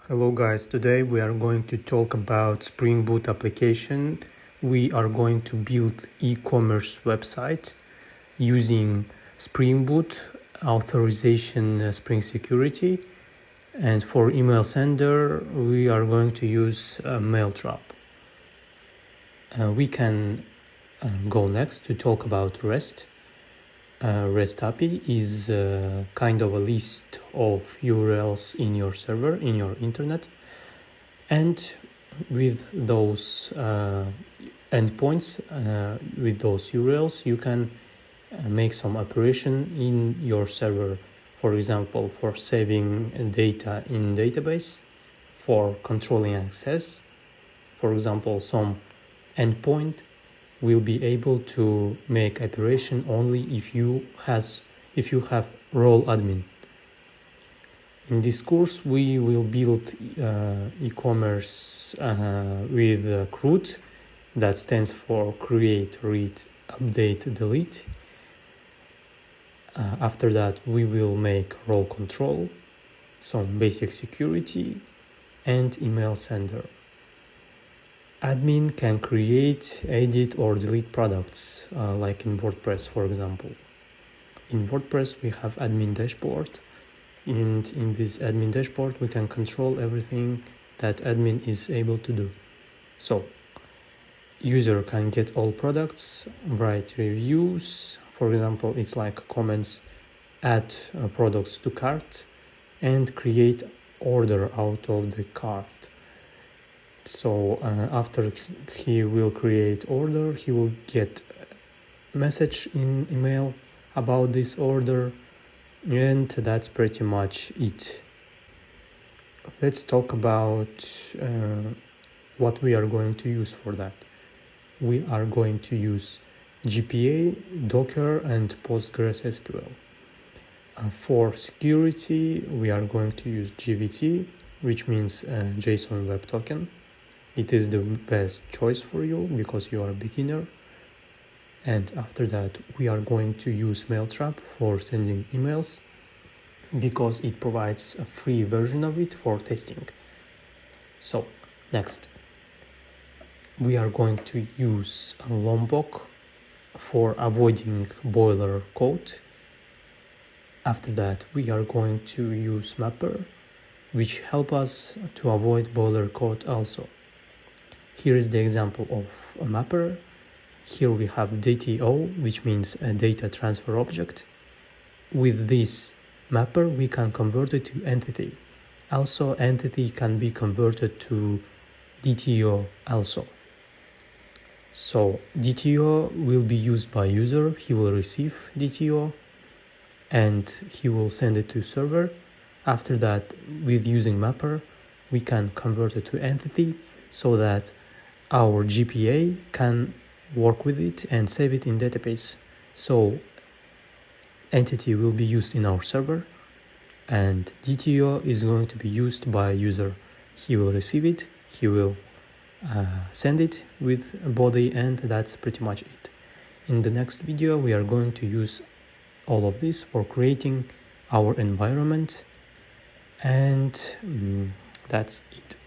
Hello guys, today we are going to talk about Spring Boot application. We are going to build e-commerce website using Spring Boot, authorization, Spring Security, and for email sender we are going to use Mailtrap. We can go next to talk about REST. REST API is kind of a list of URLs in your server, in your internet, and with those endpoints, with those URLs, you can make some operation in your server. For example, for saving data in database, for controlling access. For example, some endpoint will be able to make operation only if you have role admin. In this course, we will build e-commerce with CRUD, that stands for create, read, update, delete. After that, we will make role control, some basic security, and email sender. Admin can create, edit, or delete products, like in WordPress, for example. In WordPress, we have admin dashboard, and in this admin dashboard, we can control everything that admin is able to do. So, user can get all products, write reviews. For example, it's like comments, add products to cart, and create order out of the cart. So after he will create order, he will get a message in email about this order, and that's pretty much it. Let's talk about what we are going to use for that. We are going to use GPA, Docker, and PostgreSQL. For security, we are going to use GWT, which means JSON Web Token. It is the best choice for you because you are a beginner. And after that, we are going to use Mailtrap for sending emails because it provides a free version of it for testing. So next, we are going to use Lombok for avoiding boiler code. After that, we are going to use Mapper, which help us to avoid boiler code also. Here is the example of a mapper. Here we have DTO, which means a data transfer object. With this mapper, we can convert it to entity. Also, entity can be converted to DTO also. So DTO will be used by user. He will receive DTO and he will send it to server. After that, with using mapper, we can convert it to entity so that our GPA can work with it and save it in database. So entity will be used in our server and DTO is going to be used by user. He will receive it, he will send it with a body, and that's pretty much it. In the next video, we are going to use all of this for creating our environment, and that's it.